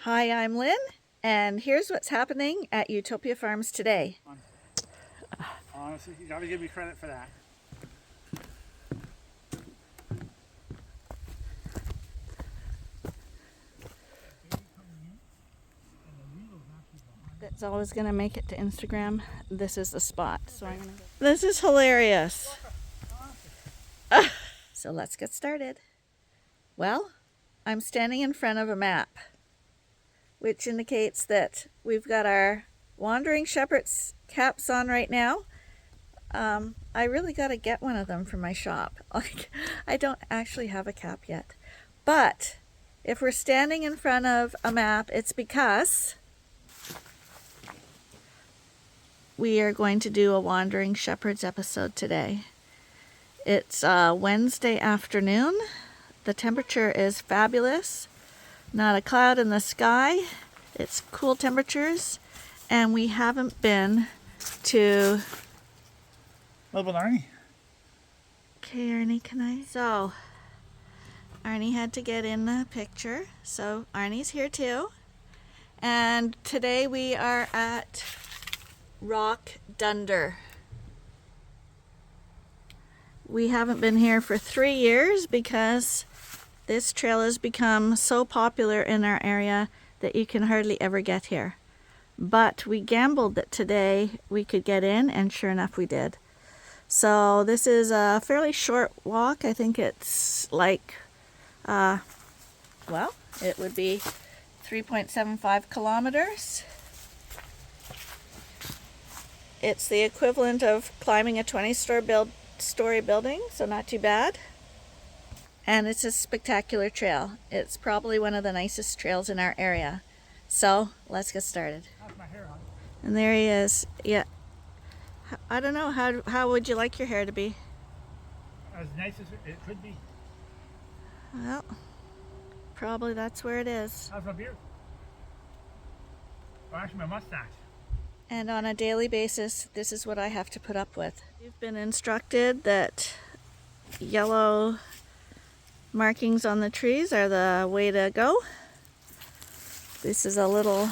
Hi, I'm Lynn, and here's what's happening at Ewetopia Farms today. Honestly, you gotta give me credit for that. That's always going to make it to Instagram. This is the spot. This is hilarious. So let's get started. Well, I'm standing in front of a map, which indicates that we've got our Wandering Shepherd's caps on right now. I really got to get one of them for my shop. I don't actually have a cap yet. But if we're standing in front of a map, it's because we are going to do a Wandering Shepherds episode today. It's Wednesday afternoon. The temperature is fabulous. Not a cloud in the sky. It's cool temperatures. And we haven't been to... What about Arnie? Okay, Arnie, can I? So, Arnie had to get in the picture. So, Arnie's here too. And today we are at Rock Dunder. We haven't been here for 3 years because this trail has become so popular in our area that you can hardly ever get here. But we gambled that today we could get in, and sure enough we did. So this is a fairly short walk. I think it's like, it would be 3.75 kilometers. It's the equivalent of climbing a 20-story building, so not too bad. And it's a spectacular trail. It's probably one of the nicest trails in our area. So let's get started. How's my hair on? And there he is. Yeah. I don't know, how would you like your hair to be? As nice as it could be. Well, probably that's where it is. How's my beard? Or actually my mustache. And on a daily basis, this is what I have to put up with. You've been instructed that yellow markings on the trees are the way to go. This is a little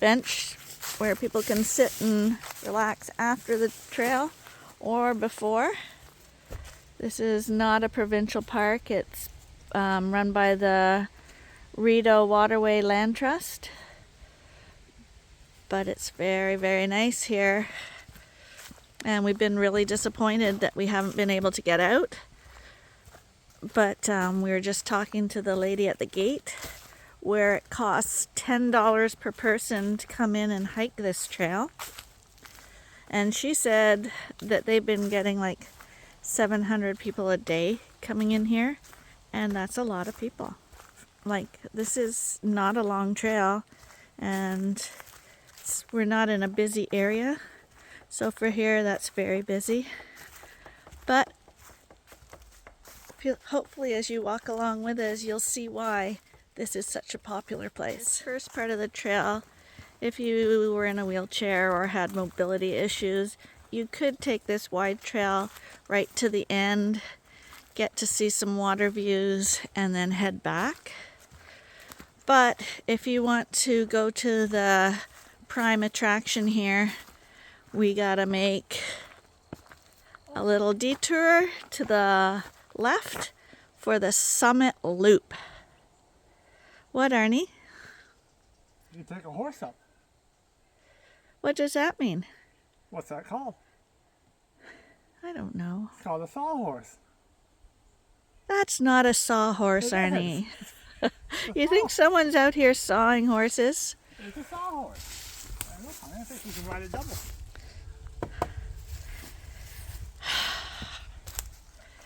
bench where people can sit and relax after the trail or before. This is not a provincial park. It's run by the Rideau Waterway Land Trust. But it's very, very nice here. And we've been really disappointed that we haven't been able to get out. But we were just talking to the lady at the gate, where it costs $10 per person to come in and hike this trail. And she said that they've been getting like 700 people a day coming in here, and that's a lot of people. Like, this is not a long trail, and we're not in a busy area. So for here, that's very busy. But hopefully as you walk along with us, you'll see why this is such a popular place. This first part of the trail, if you were in a wheelchair or had mobility issues, you could take this wide trail right to the end, get to see some water views, and then head back. But if you want to go to the prime attraction here, we gotta make a little detour to the left for the summit loop. What, Arnie? You take a horse up. What does that mean? What's that called? I don't know. It's called a sawhorse. That's not a sawhorse, It Arnie. is. You think someone's out here sawing horses? It's a sawhorse. I think you can ride a double.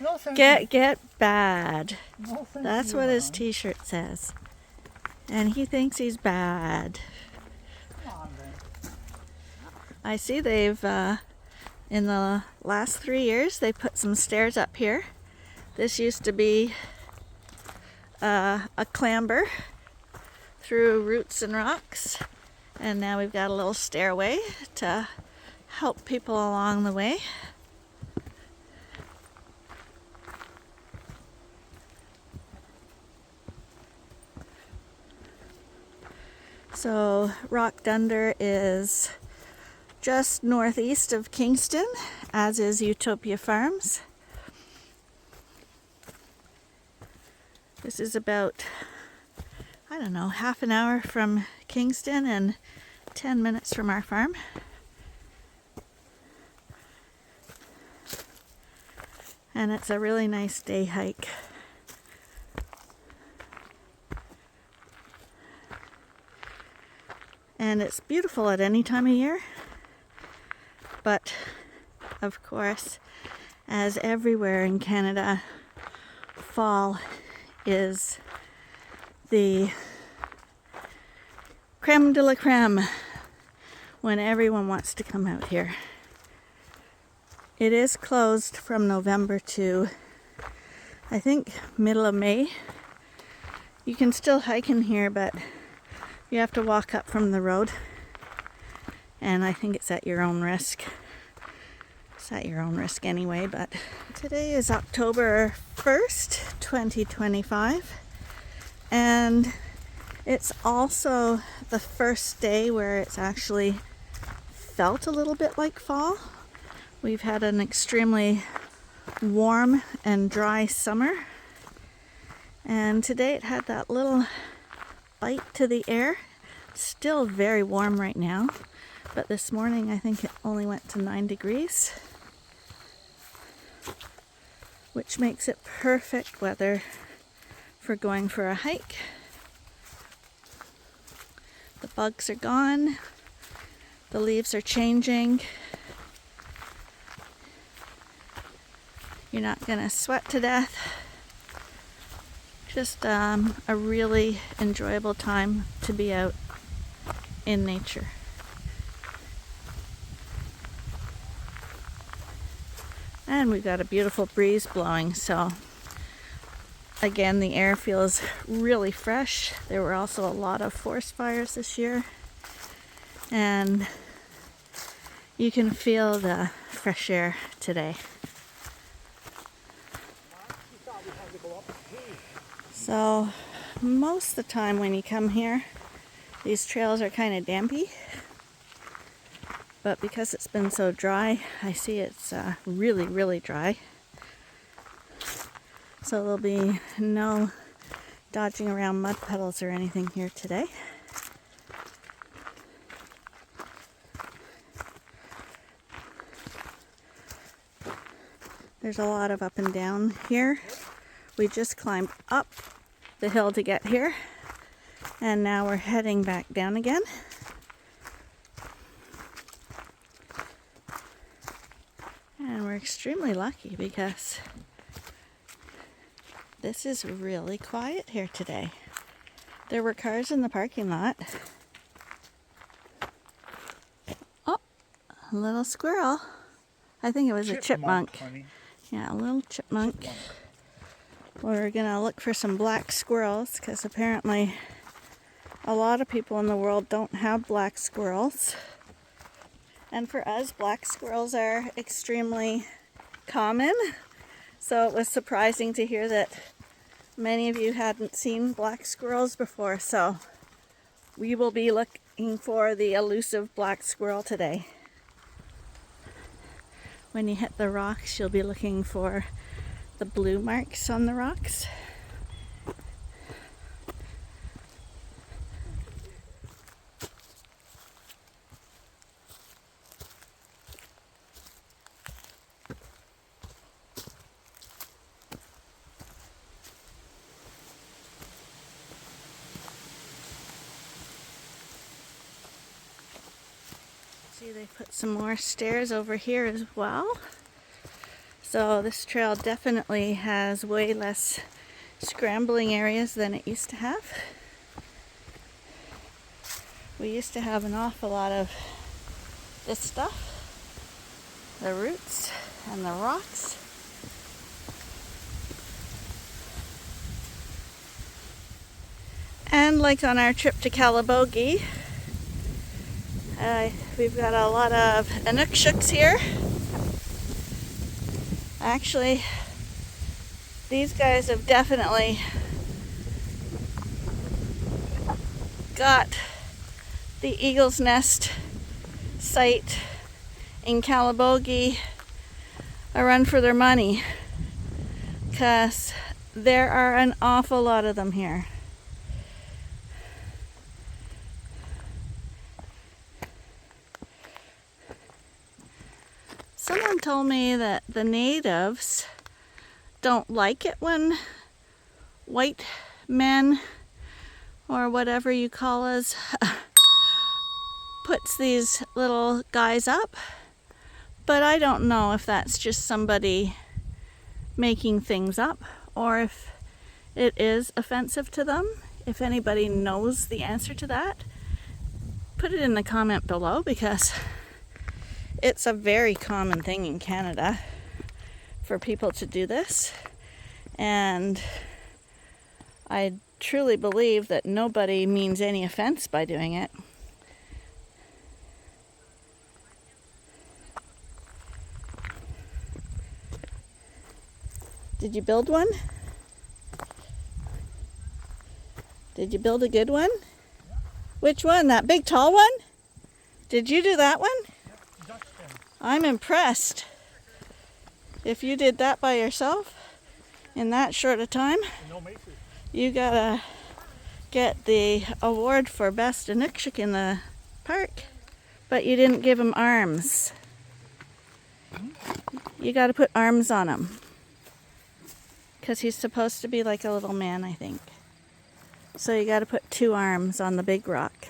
No sense Get bad. no sense That's in what you, his Ron. t-shirt says. And he thinks he's bad. Come on, then. I see they've, in the last 3 years, they put some stairs up here. This used to be a clamber through roots and rocks. And now we've got a little stairway to help people along the way. So Rock Dunder is just northeast of Kingston, as is Ewetopia Farms. This is about, I don't know, half an hour from Kingston and 10 minutes from our farm. And it's a really nice day hike. And it's beautiful at any time of year. But, of course, as everywhere in Canada, fall is the creme de la creme when everyone wants to come out here. It is closed from November to, I think, middle of May. You can still hike in here, but you have to walk up from the road. And I think it's at your own risk. It's at your own risk anyway, but today is October 1st, 2025. And it's also the first day where it's actually felt a little bit like fall. We've had an extremely warm and dry summer. And today it had that little bite to the air. It's still very warm right now, but this morning I think it only went to 9 degrees, which makes it perfect weather for going for a hike. The bugs are gone, the leaves are changing. You're not gonna sweat to death. Just a really enjoyable time to be out in nature. And we've got a beautiful breeze blowing, so again, the air feels really fresh. There were also a lot of forest fires this year, and you can feel the fresh air today. So most of the time when you come here, these trails are kind of dampy, but because it's been so dry, I see it's really, really dry. So there'll be no dodging around mud puddles or anything here today. There's a lot of up and down here. We just climbed up the hill to get here, and now we're heading back down again. And we're extremely lucky because this is really quiet here today. There were cars in the parking lot. Oh, a little squirrel. I think it was a chipmunk. Honey. Yeah, a little chipmunk. We're gonna look for some black squirrels because apparently a lot of people in the world don't have black squirrels. And for us, black squirrels are extremely common. So it was surprising to hear that many of you hadn't seen black squirrels before. So we will be looking for the elusive black squirrel today. When you hit the rocks, you'll be looking for the blue marks on the rocks. See, they put some more stairs over here as well. So this trail definitely has way less scrambling areas than it used to have. We used to have an awful lot of this stuff, the roots and the rocks. And like on our trip to Calabogie, we've got a lot of Inukshuks here. Actually, these guys have definitely got the Eagle's Nest site in Calabogie a run for their money, because there are an awful lot of them here. Someone told me that the natives don't like it when white men, or whatever you call us, puts these little guys up. But I don't know if that's just somebody making things up or if it is offensive to them. If anybody knows the answer to that, put it in the comment below, because it's a very common thing in Canada for people to do this. And I truly believe that nobody means any offense by doing it. Did you build one? Did you build a good one? Yeah. Which one? That big tall one? Did you do that one? Yeah. I'm impressed. If you did that by yourself in that short a time, No masonry. you gotta get the award for best Inukshuk in the park. But you didn't give him arms. You gotta put arms on him, because he's supposed to be like a little man, I think. So you gotta put 2 arms on the big rock.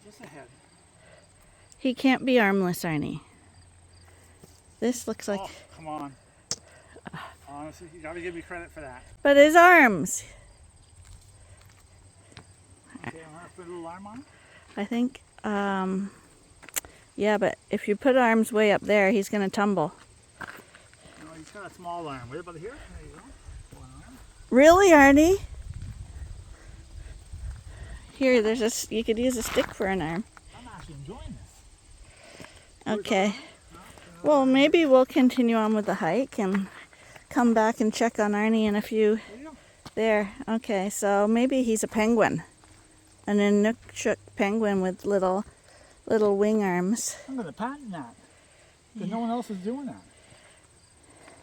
Just a head. He can't be armless, Arnie. This looks like... Oh, come on. Honestly, you gotta give me credit for that. But his arms! Okay, I'm gonna put a little arm on it. I think, yeah, but if you put arms way up there, he's gonna tumble. No, he's got a small arm. Right about here. There you go. One arm. Really, Arnie? Here, you could use a stick for an arm. I'm actually enjoying this. Okay. Well, maybe we'll continue on with the hike and come back and check on Arnie in a few. There you go. There. Okay, so maybe he's a penguin. An Inukshuk penguin with little wing arms. I'm gonna patent that. Because no one else is doing that.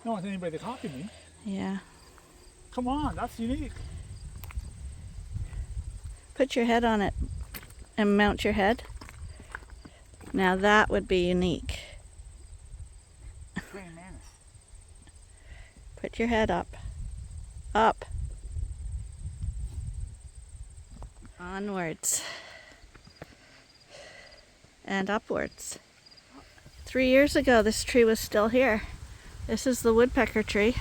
No one wants anybody to copy me. Yeah. Come on, that's unique. Put your head on it and mount your head. Now that would be unique. Praying mantis. Put your head up. Up. Onwards. And upwards. 3 years ago, this tree was still here. This is the woodpecker tree.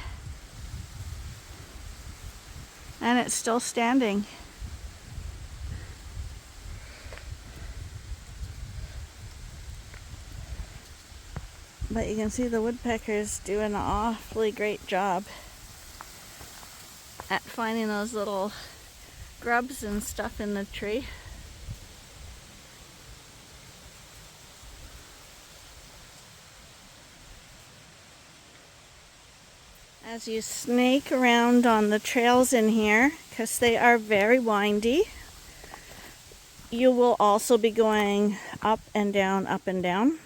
And it's still standing. But you can see the woodpeckers doing an awfully great job at finding those little grubs and stuff in the tree. As you snake around on the trails in here, because they are very windy, you will also be going up and down, up and down.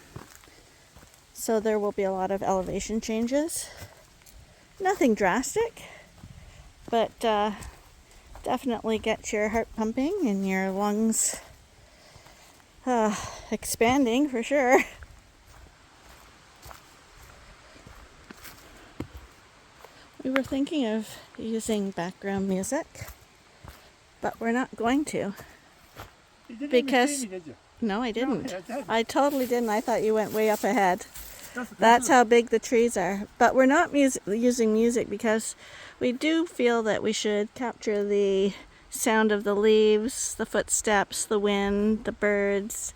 So there will be a lot of elevation changes. Nothing drastic, but definitely gets your heart pumping and your lungs expanding for sure. We were thinking of using background music, but we're not going to. You didn't Because- even see me, did you? No, I didn't. No, I did. I totally didn't. I thought you went way up ahead. That's how big the trees are. But we're not using music because we do feel that we should capture the sound of the leaves, the footsteps, the wind, the birds,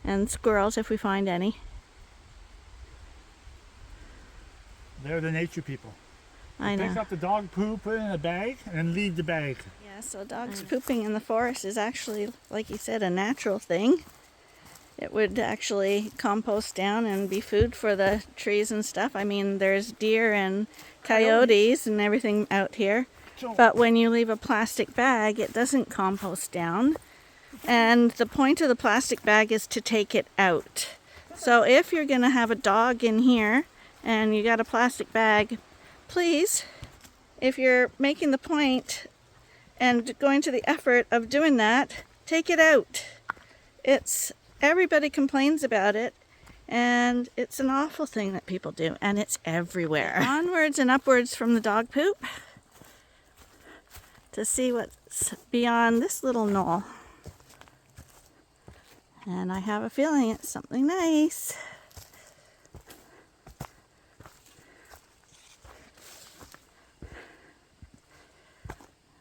and squirrels if we find any. They're the nature people. I Pick know. up the dog poo, put it in a bag, and then leave the bag. Yeah, so dogs pooping in the forest is actually, like you said, a natural thing. It would actually compost down and be food for the trees and stuff. I mean, there's deer and coyotes and everything out here. So, But when you leave a plastic bag, it doesn't compost down. And the point of the plastic bag is to take it out. So if you're going to have a dog in here and you got a plastic bag, please, if you're making the point and going to the effort of doing that, take it out. Everybody complains about it, and it's an awful thing that people do, and it's everywhere. Onwards and upwards from the dog poop to see what's beyond this little knoll. And I have a feeling it's something nice.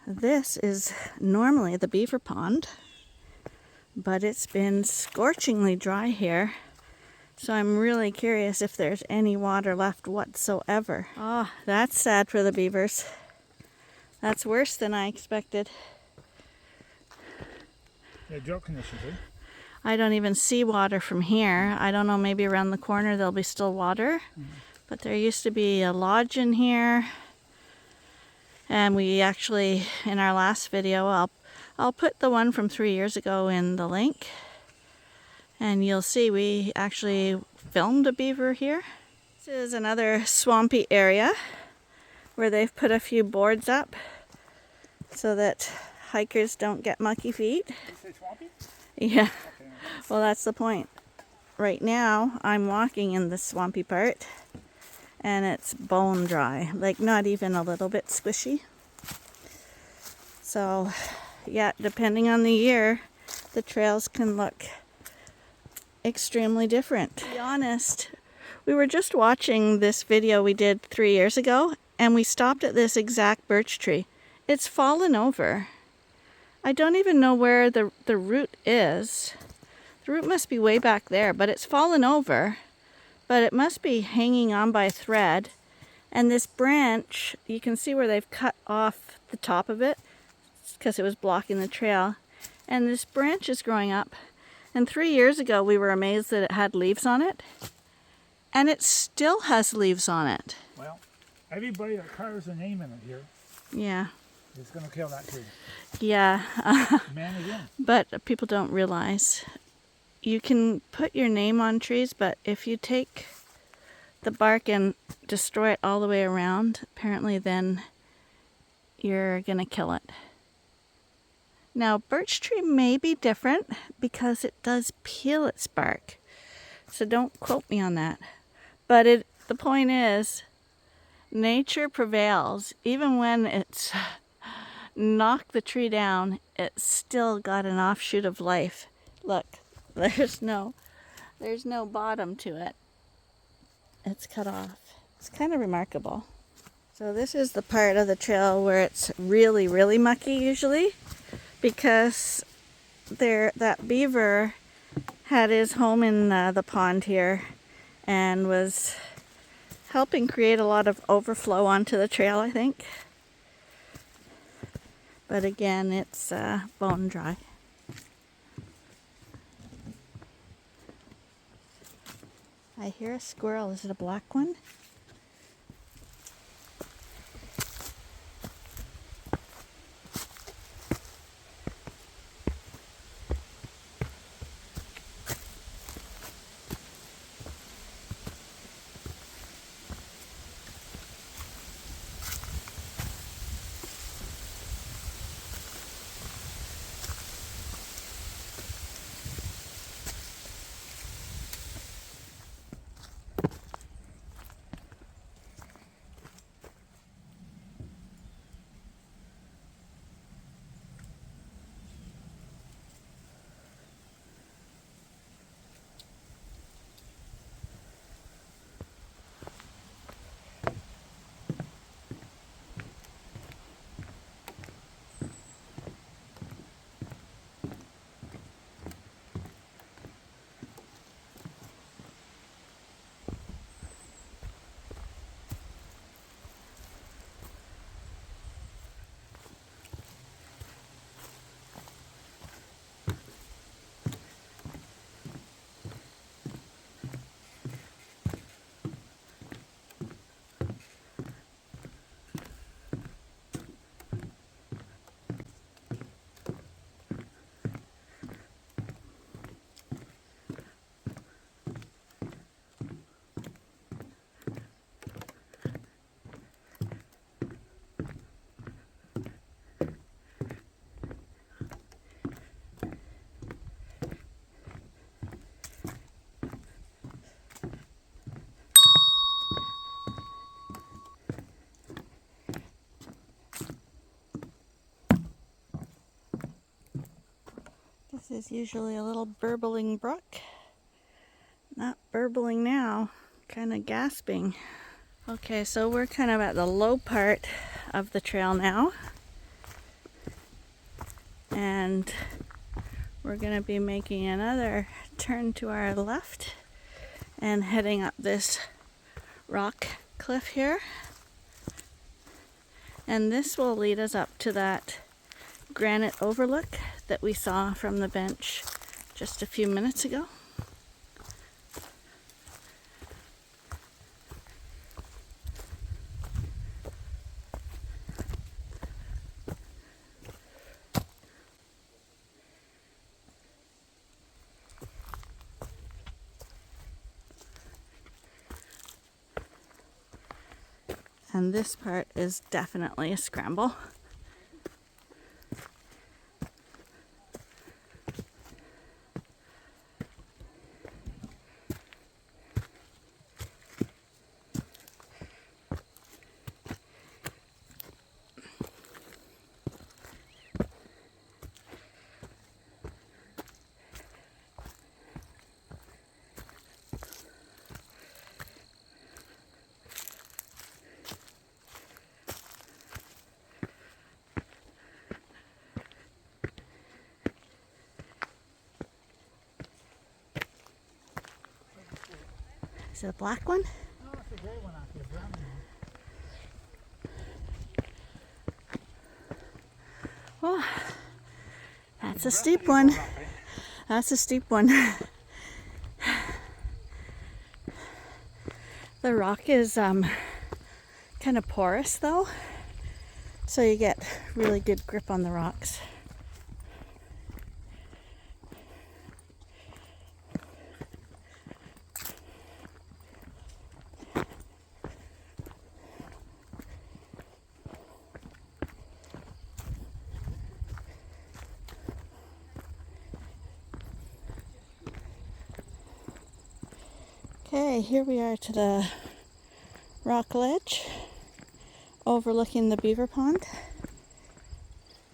This is normally the beaver pond, but it's been scorchingly dry here. So I'm really curious if there's any water left whatsoever. Oh, that's sad for the beavers. That's worse than I expected. Yeah, drought conditions, eh? I don't even see water from here. I don't know, maybe around the corner there'll be still water. But there used to be a lodge in here. And we actually, in our last video, I'll put the one from 3 years ago in the link. And you'll see we actually filmed a beaver here. This is another swampy area where they've put a few boards up so that hikers don't get mucky feet. Did you say swampy? Yeah. Okay. Well, that's the point. Right now, I'm walking in the swampy part, and it's bone dry, like not even a little bit squishy. So, yeah, depending on the year, the trails can look extremely different. To be honest, we were just watching this video we did 3 years ago, and we stopped at this exact birch tree. It's fallen over. I don't even know where the root is. The root must be way back there, but it's fallen over. But it must be hanging on by a thread. And this branch, you can see where they've cut off the top of it because it was blocking the trail. And this branch is growing up. And 3 years ago, we were amazed that it had leaves on it. And it still has leaves on it. Well, everybody that carves a name in it here Yeah. is going to kill that tree. Yeah. Man again. But people don't realize you can put your name on trees, but if you take the bark and destroy it all the way around, apparently then you're going to kill it. Now, birch tree may be different because it does peel its bark. So don't quote me on that. But the point is, nature prevails. Even when it's knocked the tree down, it's still got an offshoot of life. Look, there's no bottom to it. It's cut off. It's kind of remarkable. So this is the part of the trail where it's really, really mucky usually, because that beaver had his home in the pond here and was helping create a lot of overflow onto the trail, I think. But again, it's bone dry. I hear a squirrel. Is it a black one? is usually a little burbling brook. Not burbling now, kind of gasping. Okay, so we're kind of at the low part of the trail now. And we're going to be making another turn to our left and heading up this rock cliff here. And this will lead us up to that granite overlook that we saw from the bench just a few minutes ago. And this part is definitely a scramble. Is it a black one? No, it's a gray one out there, brown one. Oh, that's a steep one. That's a steep one. The rock is kind of porous though, so you get really good grip on the rocks. Okay, here we are to the rock ledge overlooking the beaver pond.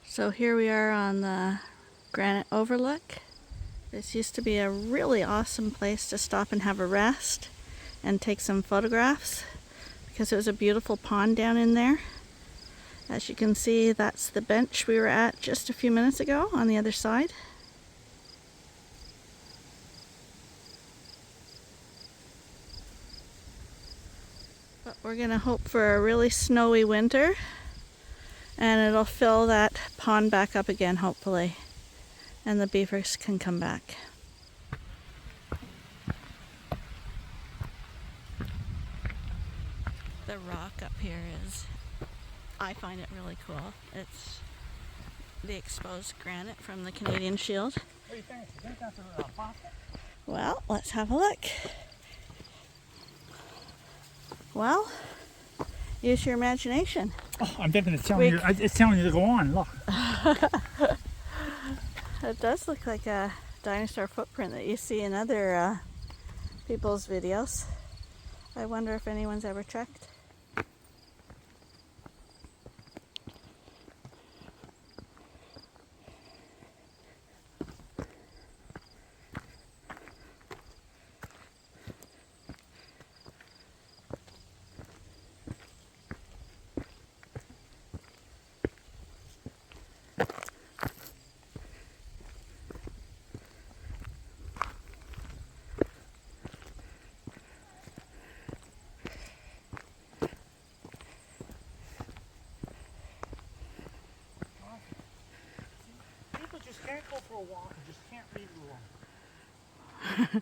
So here we are on the granite overlook. This used to be a really awesome place to stop and have a rest and take some photographs because it was a beautiful pond down in there. As you can see, that's the bench we were at just a few minutes ago on the other side. But we're going to hope for a really snowy winter and it'll fill that pond back up again, hopefully, and the beavers can come back. The rock up here is, I find it really cool. It's the exposed granite from the Canadian Shield. What do you think? You think that's a plastic? Well, let's have a look. Well, use your imagination. Oh, I'm thinking it's telling you. It's telling you to go on. Look. It does look like a dinosaur footprint that you see in other people's videos. I wonder if anyone's ever checked. Can't go for a walk and just can't leave it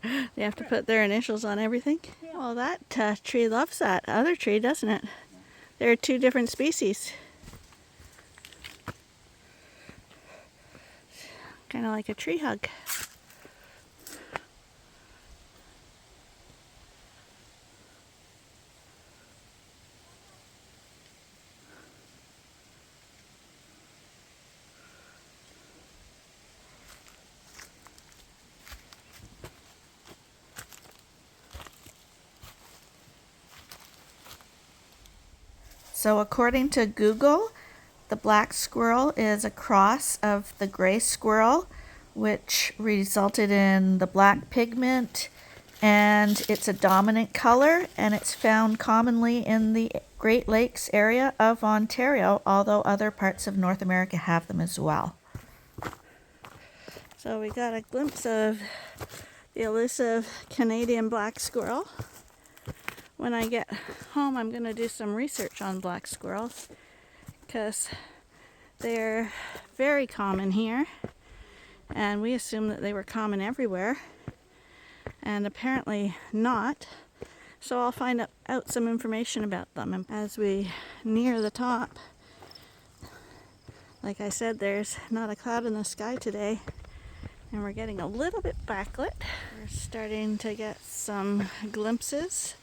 alone. They have to put their initials on everything? Yeah. Well, that tree loves that other tree, doesn't it? There are two different species. Kind of like a tree hug. So according to Google, the black squirrel is a cross of the gray squirrel which resulted in the black pigment, and it's a dominant color, and it's found commonly in the Great Lakes area of Ontario, although other parts of North America have them as well. So we got a glimpse of the elusive Canadian black squirrel. When I get home, I'm going to do some research on black squirrels because they're very common here, and we assumed that they were common everywhere, and apparently not. So I'll find out some information about them. And as we near the top, like I said, there's not a cloud in the sky today, and we're getting a little bit backlit. We're starting to get some glimpses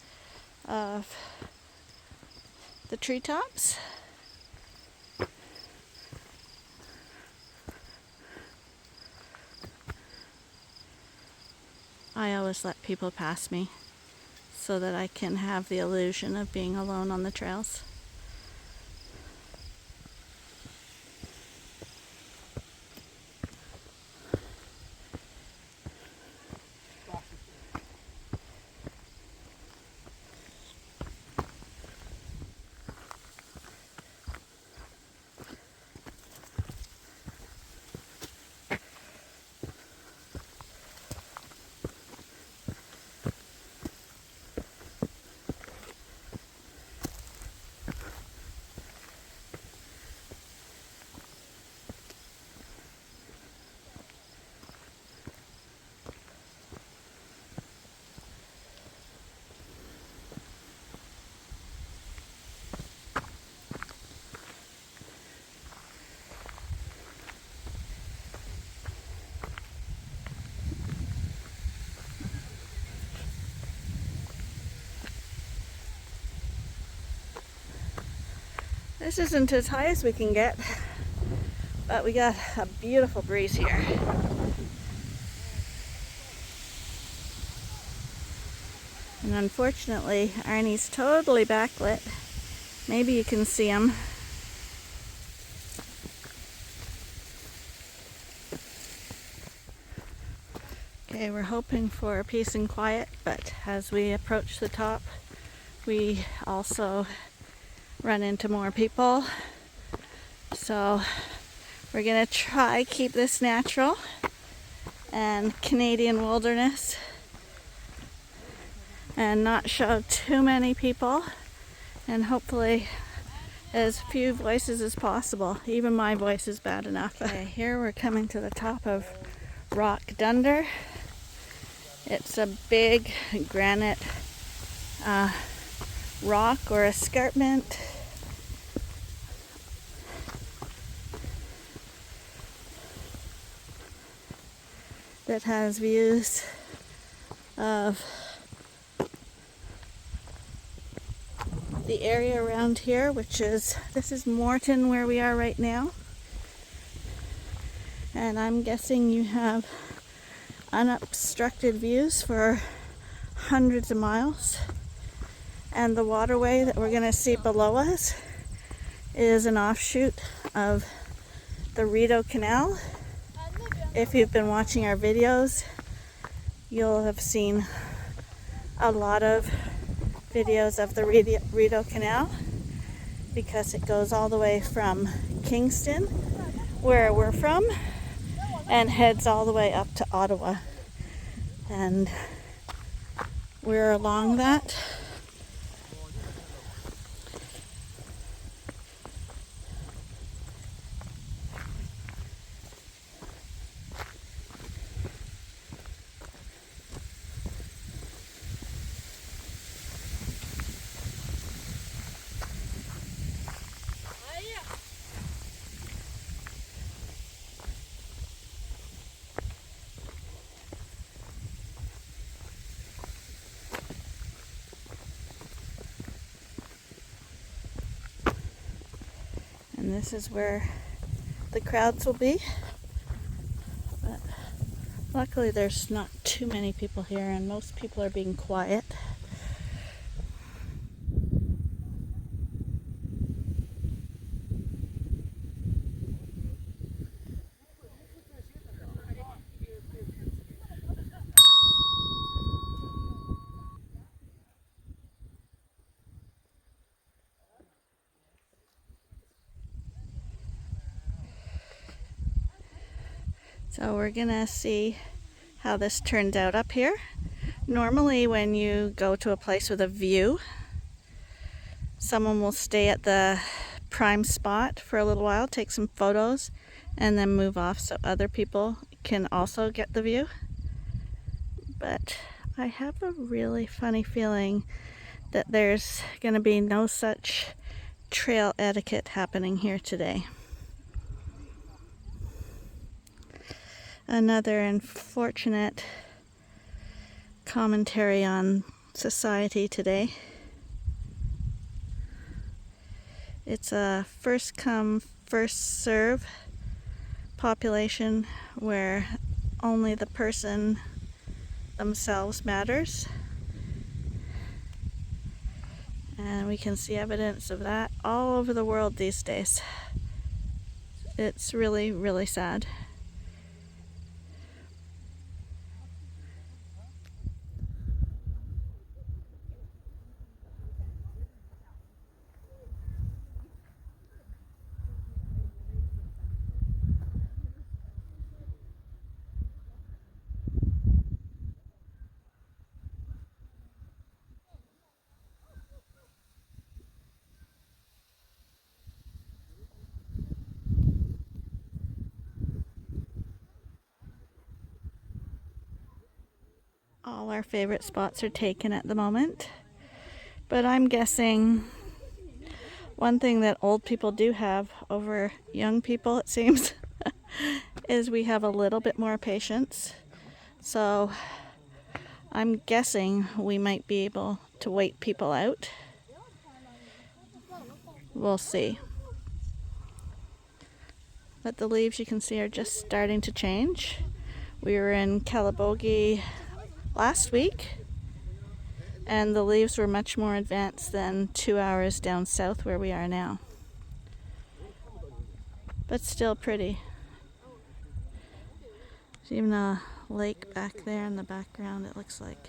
of the treetops. I always let people pass me so that I can have the illusion of being alone on the trails. This isn't as high as we can get, but we got a beautiful breeze here. And unfortunately, Arnie's totally backlit. Maybe you can see him. Okay, we're hoping for peace and quiet, but as we approach the top, we also run into more people. So we're gonna try keep this natural and Canadian wilderness and not show too many people, and hopefully as few voices as possible. Even my voice is bad enough. Okay, here we're coming to the top of Rock Dunder. It's a big granite rock or escarpment. That has views of the area around here, this is Morton where we are right now. And I'm guessing you have unobstructed views for hundreds of miles. And the waterway that we're going to see below us is an offshoot of the Rideau Canal. If you've been watching our videos, you'll have seen a lot of videos of the Rideau Canal because it goes all the way from Kingston, where we're from, and heads all the way up to Ottawa. And we're along that. And this is where the crowds will be. But luckily there's not too many people here, and most people are being quiet. So we're gonna see how this turned out up here. Normally when you go to a place with a view, someone will stay at the prime spot for a little while, take some photos, and then move off so other people can also get the view. But I have a really funny feeling that there's gonna be no such trail etiquette happening here today. Another unfortunate commentary on society today. It's a first come, first serve population where only the person themselves matters. And we can see evidence of that all over the world these days. It's really, really sad. All our favorite spots are taken at the moment. But I'm guessing one thing that old people do have over young people, it seems, is we have a little bit more patience. So I'm guessing we might be able to wait people out. We'll see. But the leaves you can see are just starting to change. We were in Calabogie last week, and the leaves were much more advanced than 2 hours down south where we are now. But still pretty. There's even a lake back there in the background, it looks like.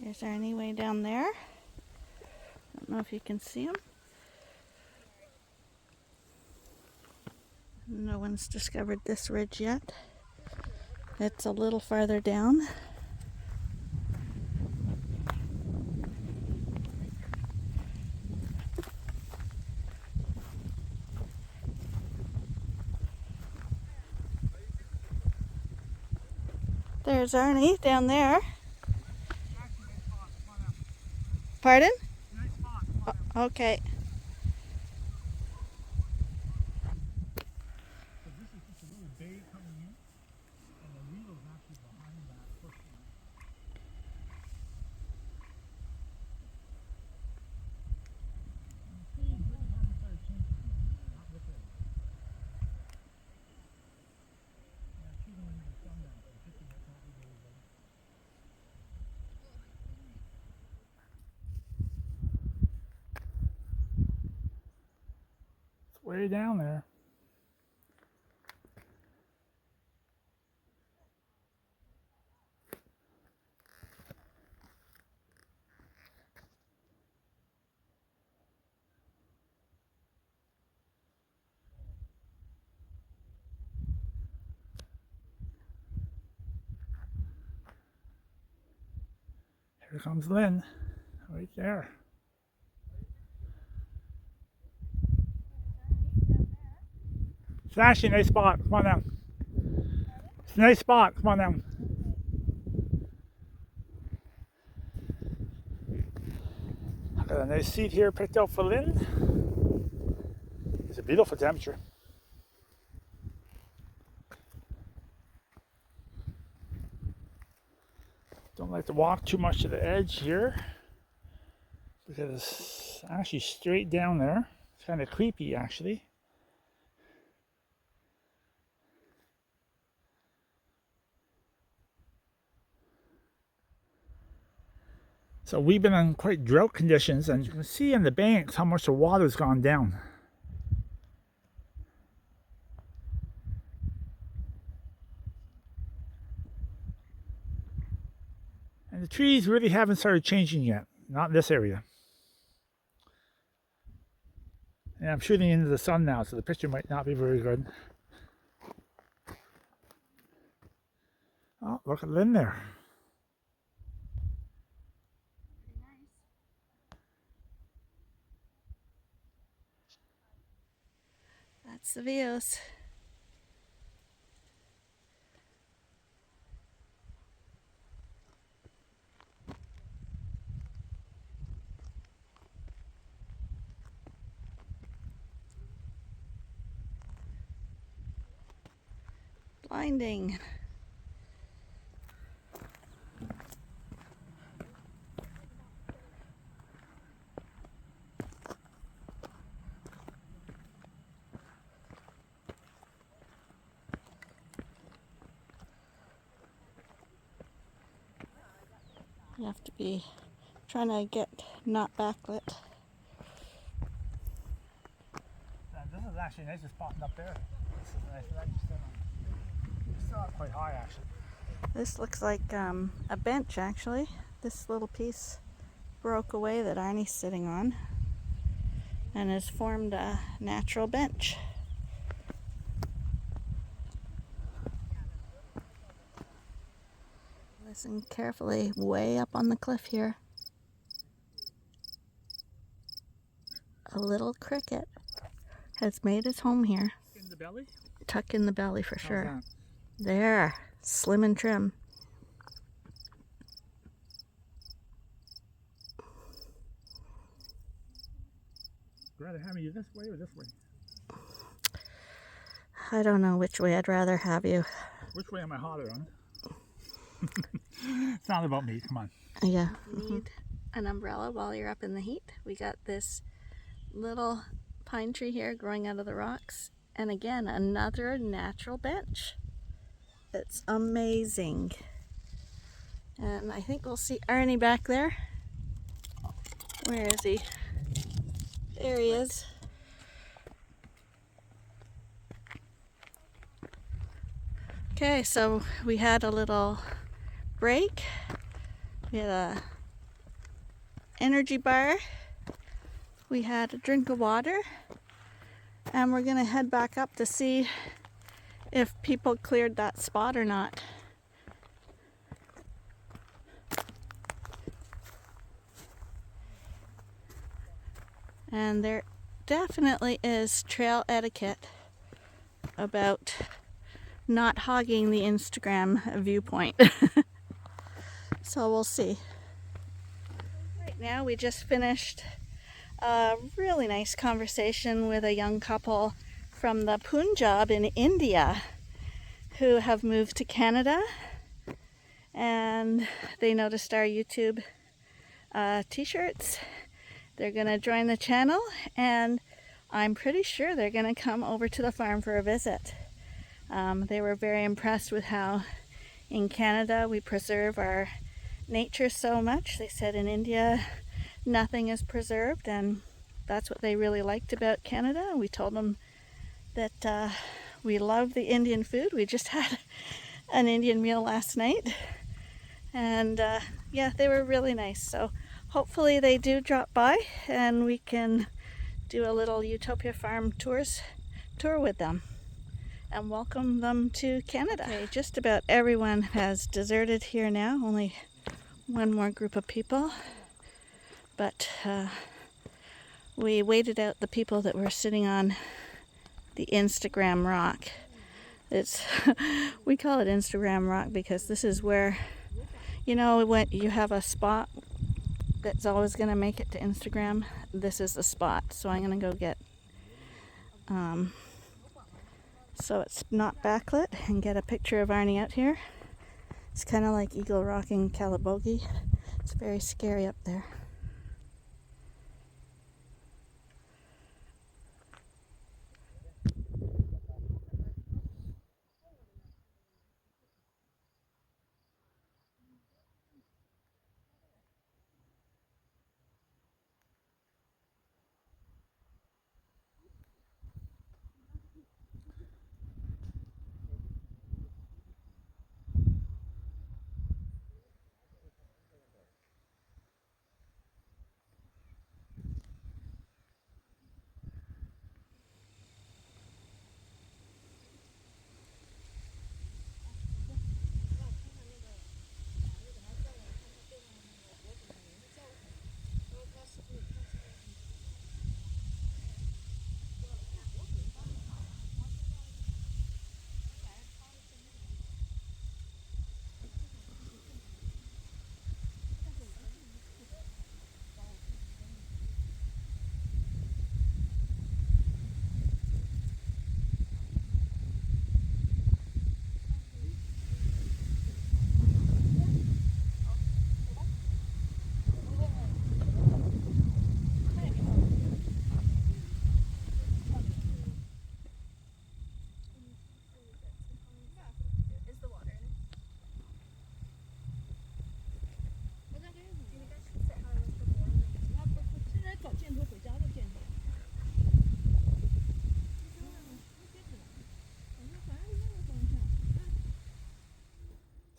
There's Arnie way down there. Don't know if you can see him. No one's discovered this ridge yet. It's a little farther down. There's Arnie down there. Pardon? Nice spot. Okay. So this is just a little bay coming in, and the needle is actually behind that bush line. The trees really haven't started changing, not with it. Yeah, trees only need the sun down, so it's just not really ready. It's way down there. Here comes Lynn, right there. It's actually a nice spot. Come on down. It's a nice spot. Come on down. I've got a nice seat here picked out for Lynn. It's a beautiful temperature. Don't like to walk too much to the edge here because it's actually straight down there. It's kind of creepy actually. So we've been in quite drought conditions, and you can see in the banks how much the water's gone down. And the trees really haven't started changing yet. Not in this area. And I'm shooting into the sun now, so the picture might not be very good. Oh, look at Lynn there. That's the views. Blinding. You have to be trying to get not backlit. This is actually nice, just spotting up there. This is nice. It's still up quite high, actually. This looks like a bench, actually. This little piece broke away that Arnie's sitting on and has formed a natural bench. Listen carefully, way up on the cliff here. A little cricket has made its home here. In the belly? Tuck in the belly for How's sure. that? There, slim and trim. Would you rather have me this way or this way? I don't know which way I'd rather have you. Which way am I hotter on? It's not about me, come on. Yeah. Need an umbrella while you're up in the heat. We got this little pine tree here growing out of the rocks. And again, another natural bench. It's amazing. And I think we'll see Arnie back there. Where is he? There he is. Okay, so we had a little break. We had a energy bar. We had a drink of water. And we're gonna head back up to see if people cleared that spot or not. And there definitely is trail etiquette about not hogging the Instagram viewpoint. So we'll see. Right now we just finished a really nice conversation with a young couple from the Punjab in India who have moved to Canada, and they noticed our YouTube t-shirts. They're gonna join the channel, and I'm pretty sure they're gonna come over to the farm for a visit. They were very impressed with how in Canada we preserve our nature so much. They said in India nothing is preserved, and that's what they really liked about Canada. We told them that we love the Indian food. We just had an Indian meal last night, and yeah, they were really nice. So hopefully they do drop by and we can do a little Ewetopia farm tour with them and welcome them to Canada. Okay, just about everyone has deserted here now. Only one more group of people, but we waited out the people that were sitting on the Instagram rock. It's we call it Instagram rock because this is where, you know, when you have a spot that's always going to make it to Instagram, this is the spot. So I'm going to go get so it's not backlit and get a picture of Arnie out here. It's kind of like Eagle Rock in Calabogie. It's very scary up there.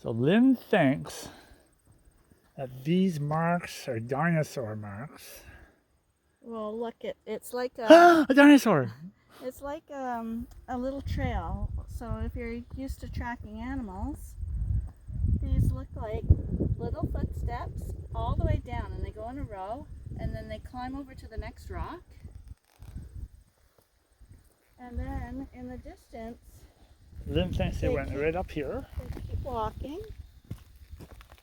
So Lynn thinks that these marks are dinosaur marks. Well, look, it's like a A dinosaur! it's like a little trail. So if you're used to tracking animals, these look like little footsteps all the way down, and they go in a row, and then they climb over to the next rock. And then in the distance, Lynn thinks they went right up here. they keep walking.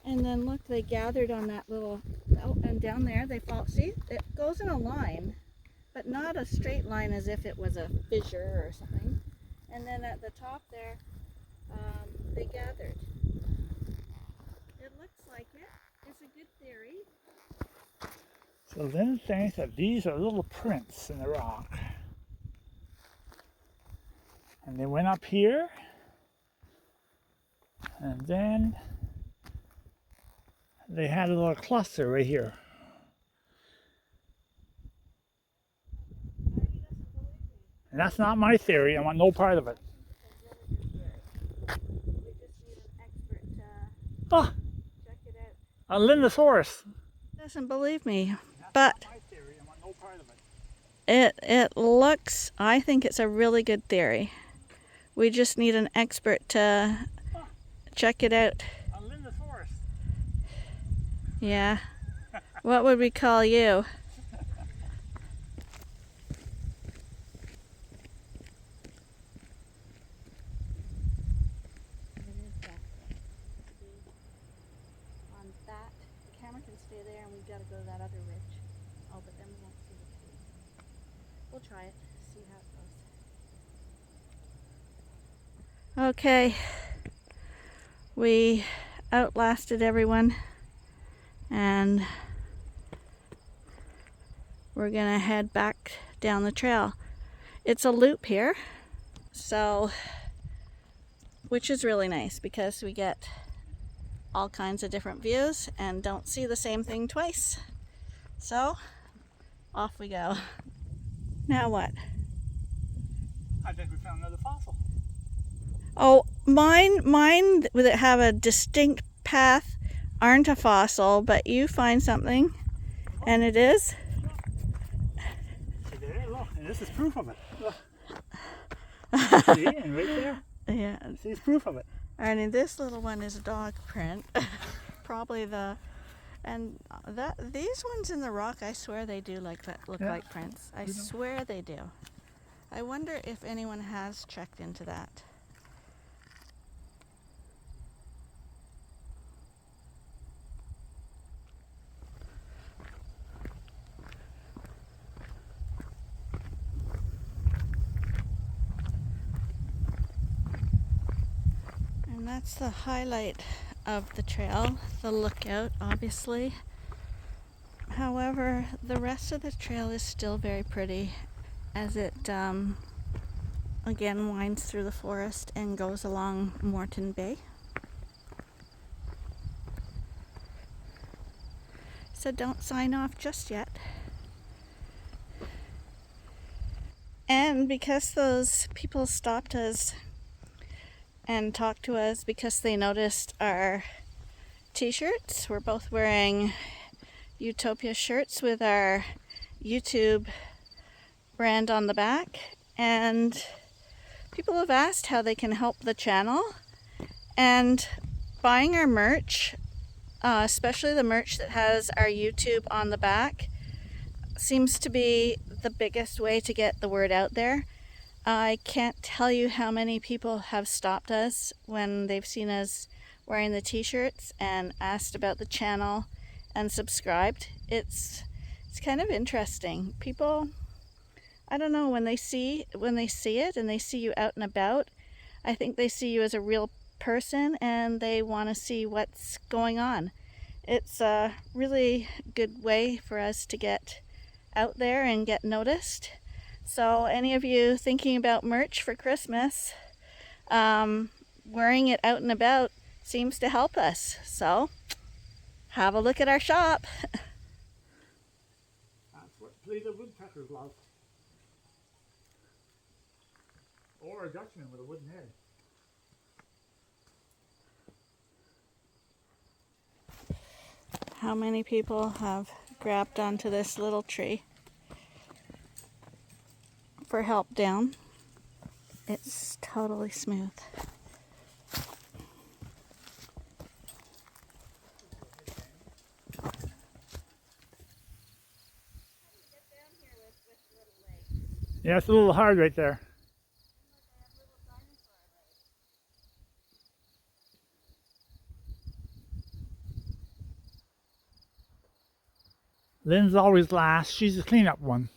And then look, they gathered on that little, oh, and down there they fall. See, it goes in a line, but not a straight line as if it was a fissure or something. And then at the top there, they gathered. It looks like it. It's a good theory. So Lynn thinks that these are little prints in the rock. And they went up here, and then they had a little cluster right here. And that's not my theory. I want no part of it. Oh, Check it out. a Lindosaurus. Doesn't believe me, but My theory. I want no part of it. it looks. I think it's a really good theory. We just need an expert to check it out. A Lindosaurus. Yeah. What would we call you? On that, the camera can stay there, and we've got to go to that other ridge. Oh, but then we won't see the trees. We'll try it, see how it goes. Okay, we outlasted everyone, and we're gonna head back down the trail. It's a loop here, so which is really nice because we get all kinds of different views and don't see the same thing twice. So off we go. Now what? I think we found another fossil. Oh, mine that have a distinct path aren't a fossil, but you find something, and it is. See there, look, and this is proof of it. Look. See, and right there. Yeah, See, it's proof of it. and this little one is a dog print. Probably these ones in the rock, I swear they do look like prints. I swear they do. I wonder if anyone has checked into that. And that's the highlight of the trail, the lookout, obviously. However, the rest of the trail is still very pretty as it again winds through the forest and goes along Moreton Bay. So don't sign off just yet. And because those people stopped us and talked to us because they noticed our t-shirts, we're both wearing Ewetopia shirts with our YouTube brand on the back, and people have asked how they can help the channel, and buying our merch, especially the merch that has our YouTube on the back, seems to be the biggest way to get the word out there. I can't tell you how many people have stopped us when they've seen us wearing the t-shirts and asked about the channel and subscribed. It's kind of interesting. People, I don't know, when they see it and they see you out and about, I think they see you as a real person and they want to see what's going on. It's a really good way for us to get out there and get noticed. So any of you thinking about merch for Christmas, wearing it out and about seems to help us. So have a look at our shop. That's what play the woodpecker's love. Or a Dutchman with a wooden head. How many people have grabbed onto this little tree for help down? It's totally smooth. Yeah, it's a little hard right there. Lynn's always last. She's the cleanup one.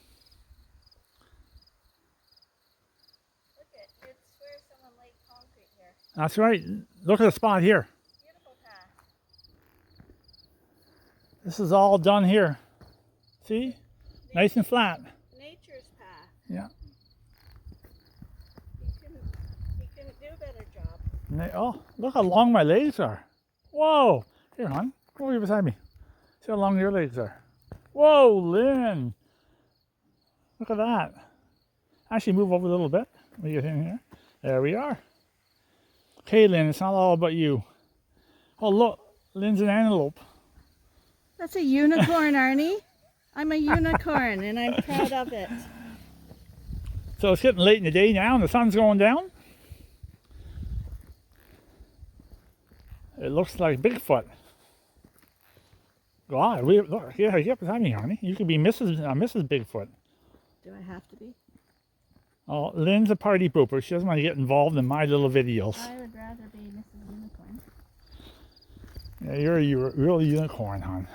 Look at, you'd swear someone laid concrete here. That's right. Look at the spot here. Beautiful path. This is all done here. See? Nice and flat. Nature's path. Yeah. He couldn't do a better job. Oh, look how long my legs are. Whoa. Here, hon. Come over here beside me. See how long your legs are. Whoa, Lynn. Look at that. Actually, move over a little bit. Let me get in here. There we are. Okay, Lynn, it's not all about you. Oh, look. Lynn's an antelope. That's a unicorn, Arnie. I'm a unicorn, and I'm proud of it. So it's getting late in the day now, and the sun's going down. It looks like Bigfoot. God, look, yeah, get beside me, honey. You could be Mrs. Bigfoot. Do I have to be? Oh, Lynn's a party pooper. She doesn't want to get involved in my little videos. I would rather be Mrs. Unicorn. Yeah, you're a real unicorn, hon.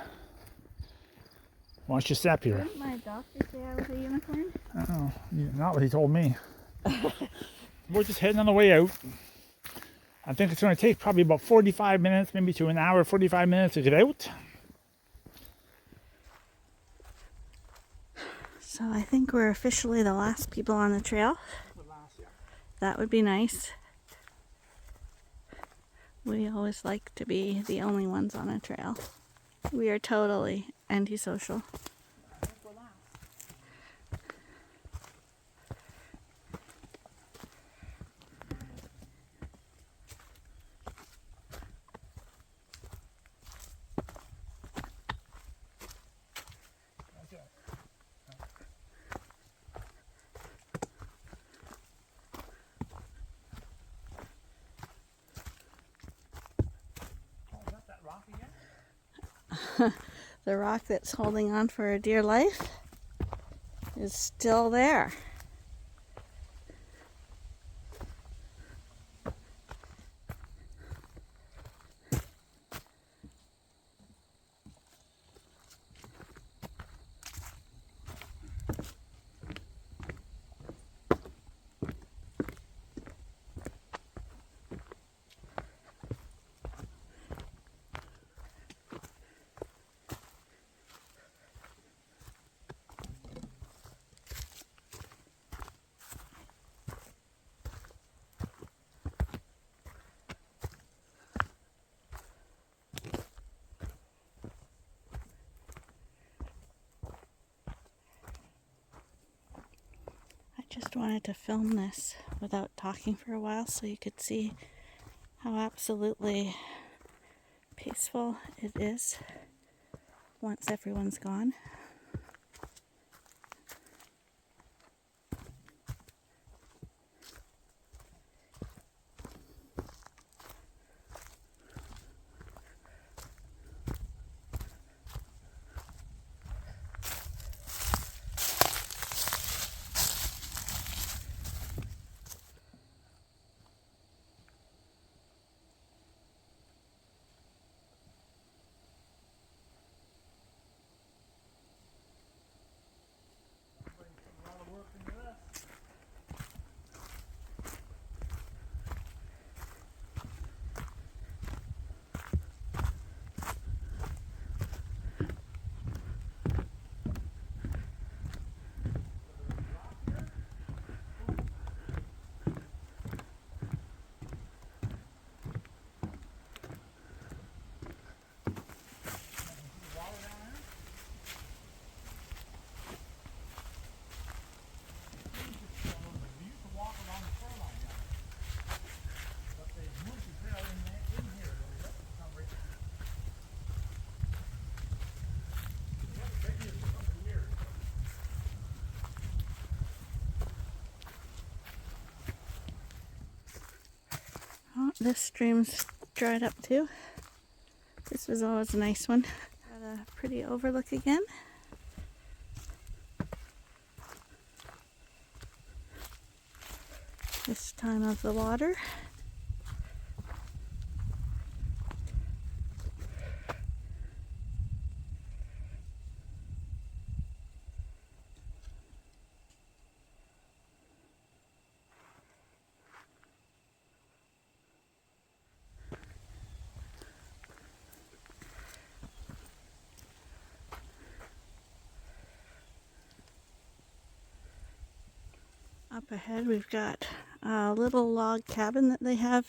Why don't you step here? Didn't my doctor say I was a unicorn? Oh, not what he told me. We're just heading on the way out. I think it's going to take probably about 45 minutes, maybe to an hour, 45 minutes to get out. So I think we're officially the last people on the trail. That would be nice. We always like to be the only ones on a trail. We are totally antisocial. The rock that's holding on for a dear life is still there. Just wanted to film this without talking for a while so you could see how absolutely peaceful it is once everyone's gone. this stream's dried up too. This was always a nice one. Got a pretty overlook again. This time of the water. Up ahead we've got a little log cabin that they have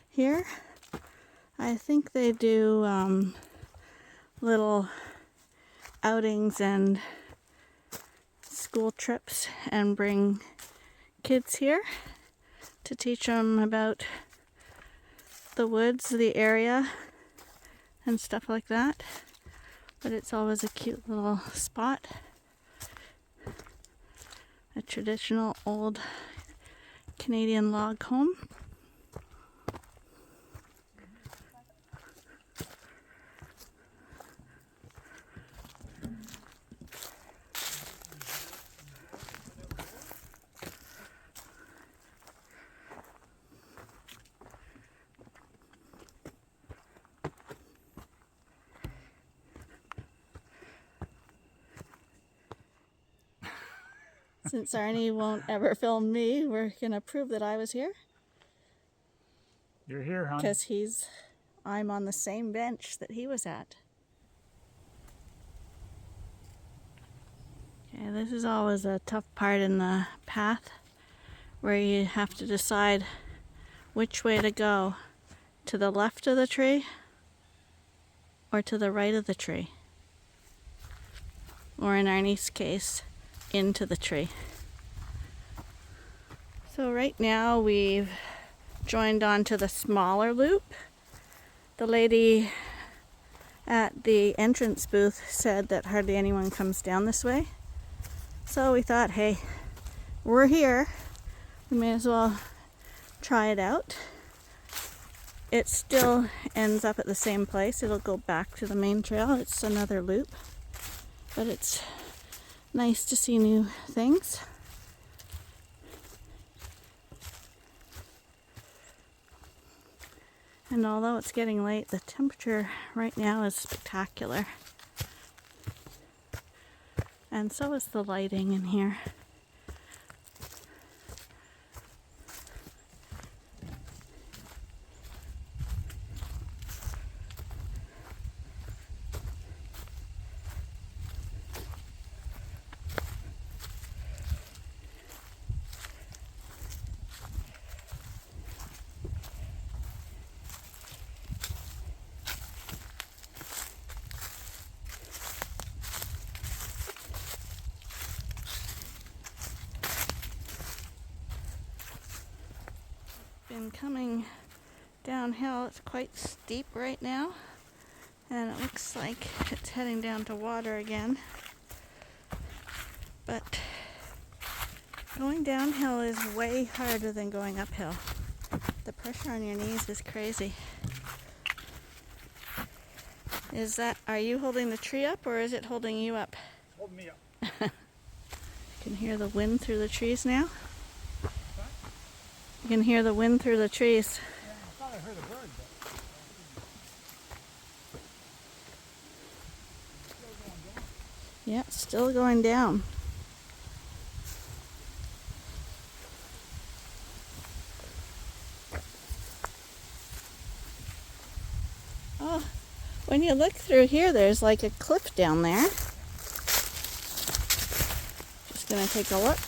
here. I think they do little outings and school trips and bring kids here to teach them about the woods, the area, and stuff like that. But it's always a cute little spot. A traditional old Canadian log home. Since Arnie won't ever film me, we're gonna prove that I was here. You're here, huh? Because I'm on the same bench that he was at. Okay, this is always a tough part in the path where you have to decide which way to go. To the left of the tree or to the right of the tree. Or in Arnie's case, into the tree. So right now we've joined onto the smaller loop. The lady at the entrance booth said that hardly anyone comes down this way. So we thought, hey, we're here. We may as well try it out. It still ends up at the same place. It'll go back to the main trail. It's another loop. But it's nice to see new things. And although it's getting late, the temperature right now is spectacular. And so is the lighting in here. Been coming downhill. It's quite steep right now, and it looks like it's heading down to water again. But going downhill is way harder than going uphill. The pressure on your knees is crazy. Are you holding the tree up or is it holding you up? Hold me up. You can hear the wind through the trees now. You can hear the wind through the trees. Yeah, I thought I heard a bird, but Yeah, it's still going down. Oh, when you look through here, there's like a cliff down there. Just gonna take a look.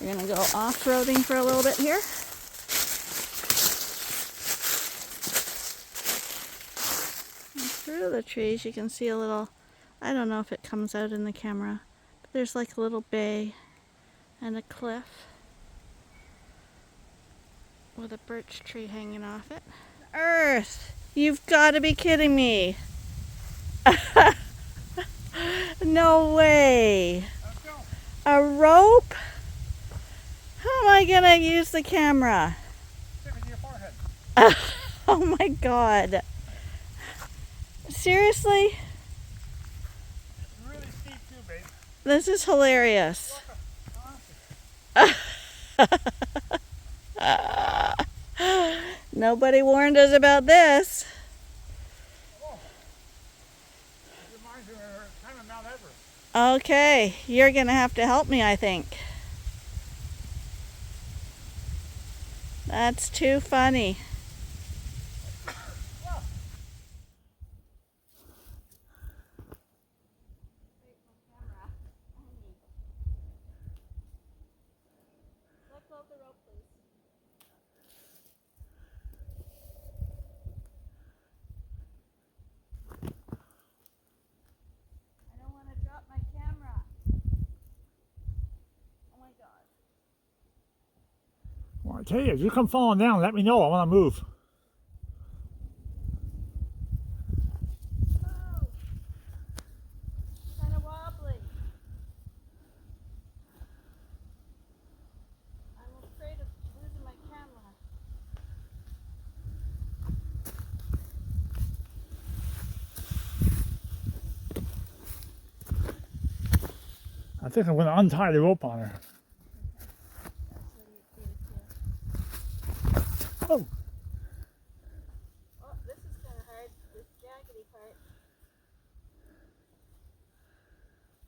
We're gonna go off-roading for a little bit here. And through the trees you can see a little, I don't know if it comes out in the camera, but there's like a little bay and a cliff with a birch tree hanging off it. Earth! You've got to be kidding me! No way! let's go. A rope? How am I gonna use the camera? Stick it to your forehead. Oh my God. Seriously? It's really steep too, babe. This is hilarious. Nobody warned us about this. Oh, it reminds me of kind of Mount Everest. Okay, you're going to have to help me, I think. That's too funny. Let go of the rope, please. I don't want to drop my camera. Oh my God. Well, I tell you, if you come falling down, let me know. I want to move. Oh, kind of wobbly. I'm afraid of losing my camera. I think I'm going to untie the rope on her. Oh, Oh, this is kind of hard. This jaggedy part.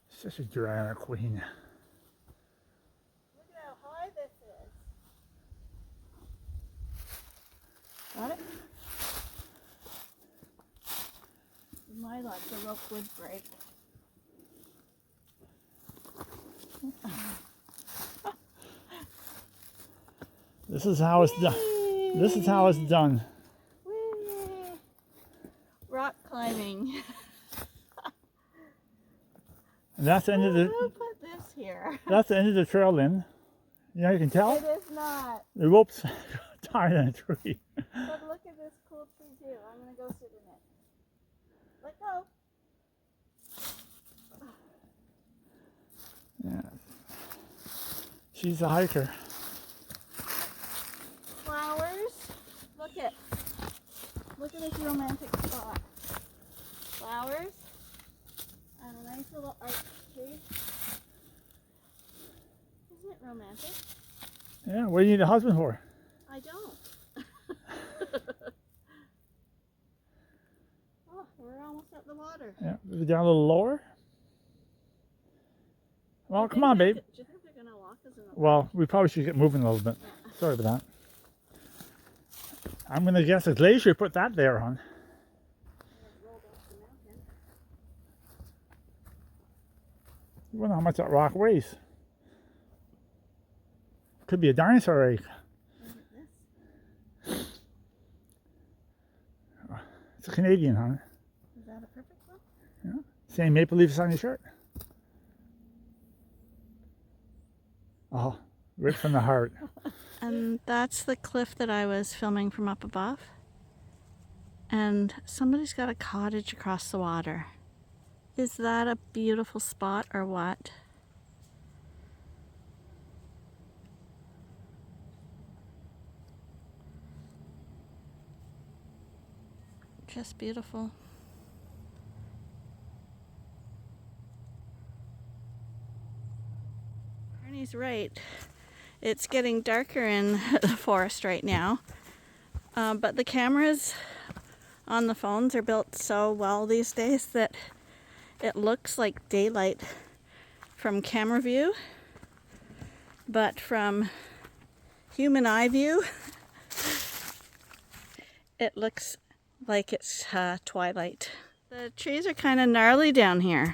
such a drama queen. Look at how high this is. Got it? With my luck, the rope would break. This is how it's done. This is how it's done. Whee! Rock climbing. And that's the end of Who the. put this here? That's the end of the trail, Lynn. You know, you can tell It is not. the rope's tied in a tree. But look at this cool tree too. I'm gonna go sit in it. Let go. Yeah. She's a hiker. Flowers. Look at this romantic spot. Flowers. And a nice little arch tree. Isn't it romantic? Yeah, what do you need a husband for? I don't. Oh, we're almost at the water. Yeah, down a little lower. Well, come on, babe. Do you think they're gonna walk us in the Well, we probably should get moving a little bit. Sorry about that. I'm going to guess a glacier put that there, hon. rolled off the mountain? You wonder how much that rock weighs. Could be a dinosaur egg. Look at this. It's a Canadian, hon. Is that a perfect one? Yeah. Same maple leaves on your shirt. Oh, right from the heart. And that's the cliff that I was filming from up above. And somebody's got a cottage across the water. Is that a beautiful spot or what? Just beautiful. Ernie's right. It's getting darker in the forest right now. But the cameras on the phones are built so well these days that it looks like daylight from camera view. But from human eye view, it looks like it's twilight. The trees are kind of gnarly down here.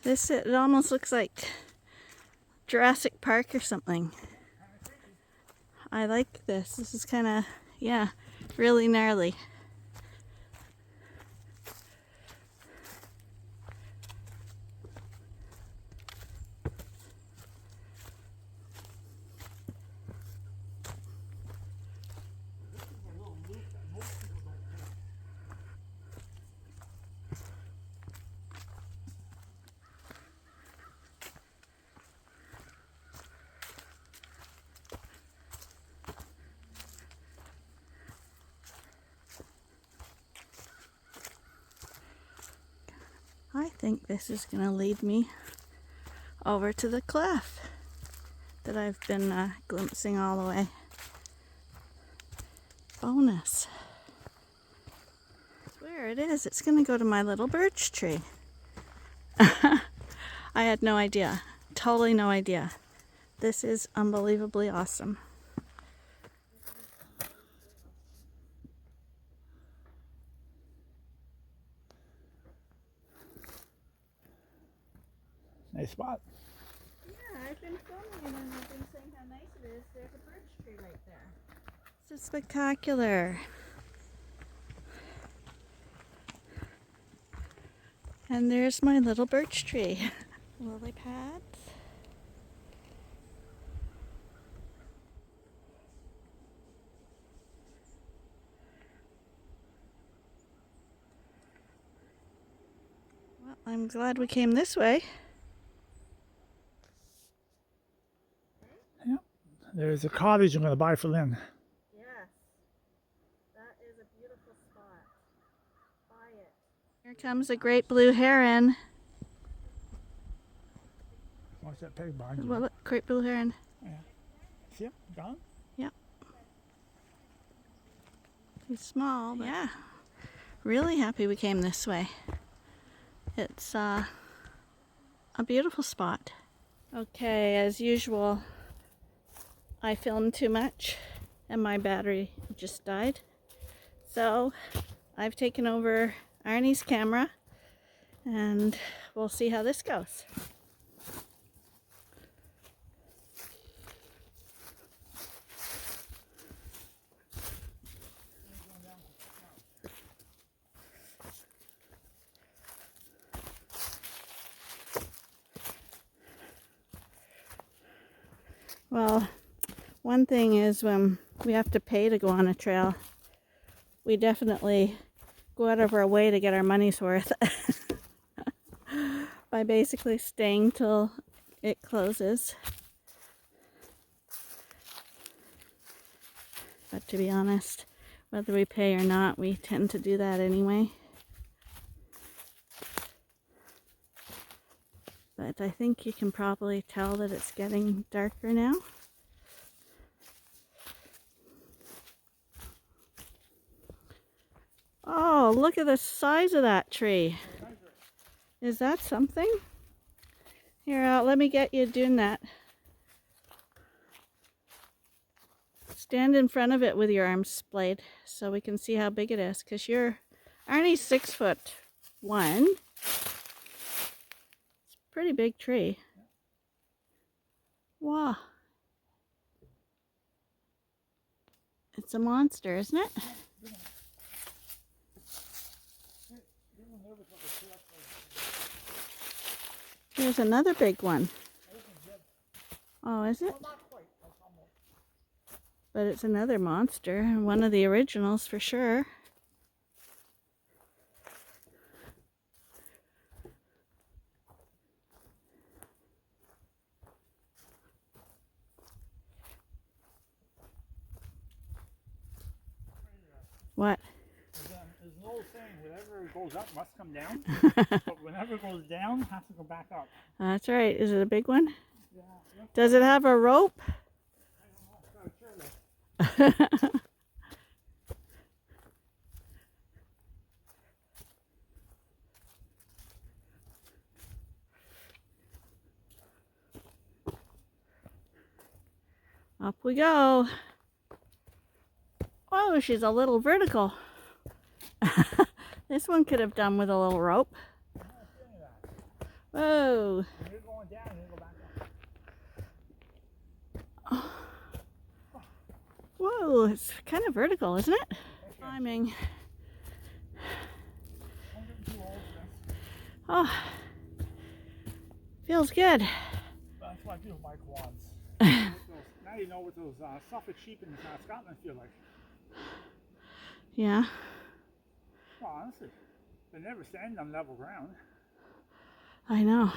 It almost looks like Jurassic Park or something. I like this. This is kind of, yeah, really gnarly. think this is going to lead me over to the cliff that I've been glimpsing all the way. Bonus. Where it is, it's going to go to my little birch tree. I had no idea. Totally no idea. This is unbelievably awesome. Nice spot. Yeah, I've been filming and I've been saying how nice it is. There's a birch tree right there. This is spectacular. And there's my little birch tree. Lily pads. Well, I'm glad we came this way. Yep. There's a cottage I'm going to buy for Lynn. Yes. That is a beautiful spot. Buy it. Here comes a great blue heron. Watch that pig behind you. Well, look, great blue heron. Yeah. See him? Gone? Yep. He's small, but yeah. Really happy we came this way. It's a beautiful spot. Okay, as usual, I filmed too much and my battery just died. So I've taken over Arnie's camera and we'll see how this goes. Well, one thing is when we have to pay to go on a trail, we definitely go out of our way to get our money's worth by basically staying till it closes. But to be honest, whether we pay or not, we tend to do that anyway. But I think you can probably tell that it's getting darker now. Oh, look at the size of that tree. Is that something? Here, let me get you doing that. Stand in front of it with your arms splayed so we can see how big it is. Because Arnie's 6'1". Pretty big tree. Wow. It's a monster, isn't it? Here's another big one. Oh, is it? But it's another monster, one of the originals for sure. What? There's an old saying, whatever goes up must come down, but whenever it goes down, it has to go back up. That's right. Is it a big one? Yeah. Does it have a rope? I don't know. It's got a chairlift. Up we go. Oh, she's a little vertical. This one could have done with a little rope. Whoa. When you're going down, you go back up. Whoa, it's kind of vertical, isn't it? Okay. Climbing. Oh, feels good. That's what I do with my quads. Now you know what those Suffolk sheep in Scotland feel like. Yeah. Well, honestly, they never stand on level ground. I know.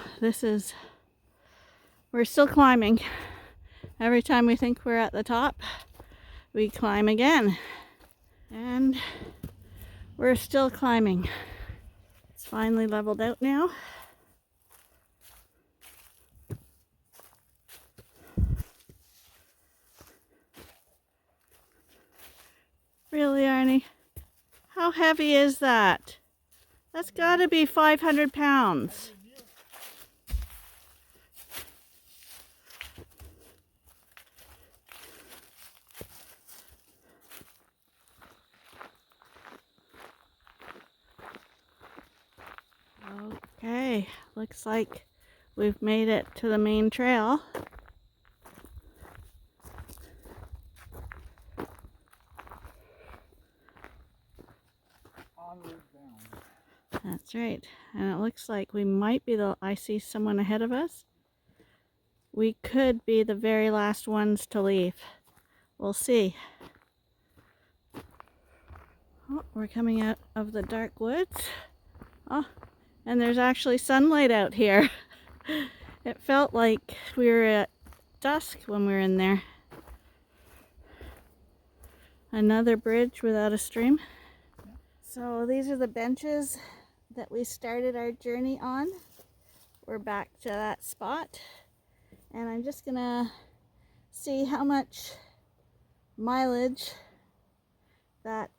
We're still climbing. Every time we think we're at the top, we climb again. And we're still climbing. It's Finally leveled out now. Really, Arnie? How heavy is that? That's got to be 500 pounds. Okay, looks like we've made it to the main trail. That's right. And it looks like we might be I see someone ahead of us. We could be the very last ones to leave. We'll see. Oh, we're coming out of the dark woods. Oh, and there's actually sunlight out here. It felt like we were at dusk when we were in there. Another bridge without a stream. So these are the benches that we started our journey on. We're back to that spot, and I'm just gonna see how much mileage that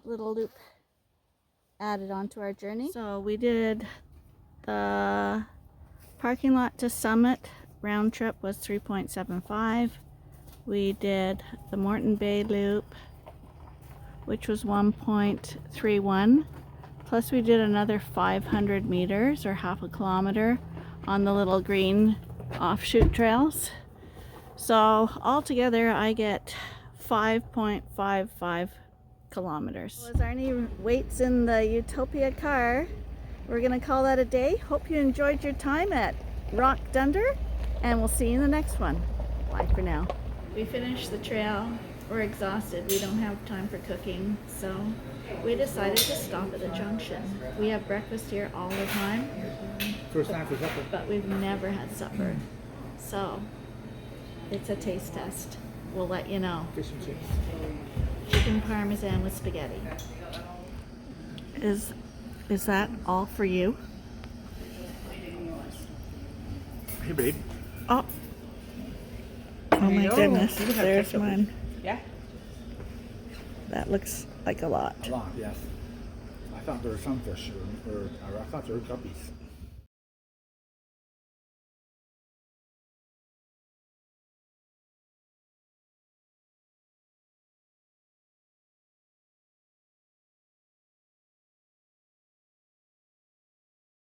little loop added onto our journey. So we did the parking lot to Summit, round trip was 3.75. We did the Moreton Bay loop, which was 1.31. Plus we did another 500 meters or half a kilometer on the little green offshoot trails. So altogether I get 5.55 kilometers. Well, as Arnie waits in the Ewetopia car, we're gonna call that a day. Hope you enjoyed your time at Rock Dunder, and we'll see you in the next one. Bye for now. We finished the trail. We're exhausted. We don't have time for cooking, so we decided to stop at the junction. We have breakfast here all the time. First time for supper. But we've never had supper. So it's a taste test. We'll let you know. Fish and chips. Chicken parmesan with spaghetti. Is that all for you? Hey, babe. Oh. Oh my goodness. You can have There's ketchup. mine. Yeah. That looks like a lot. A lot, yes. I thought there were some fish, or I thought there were guppies.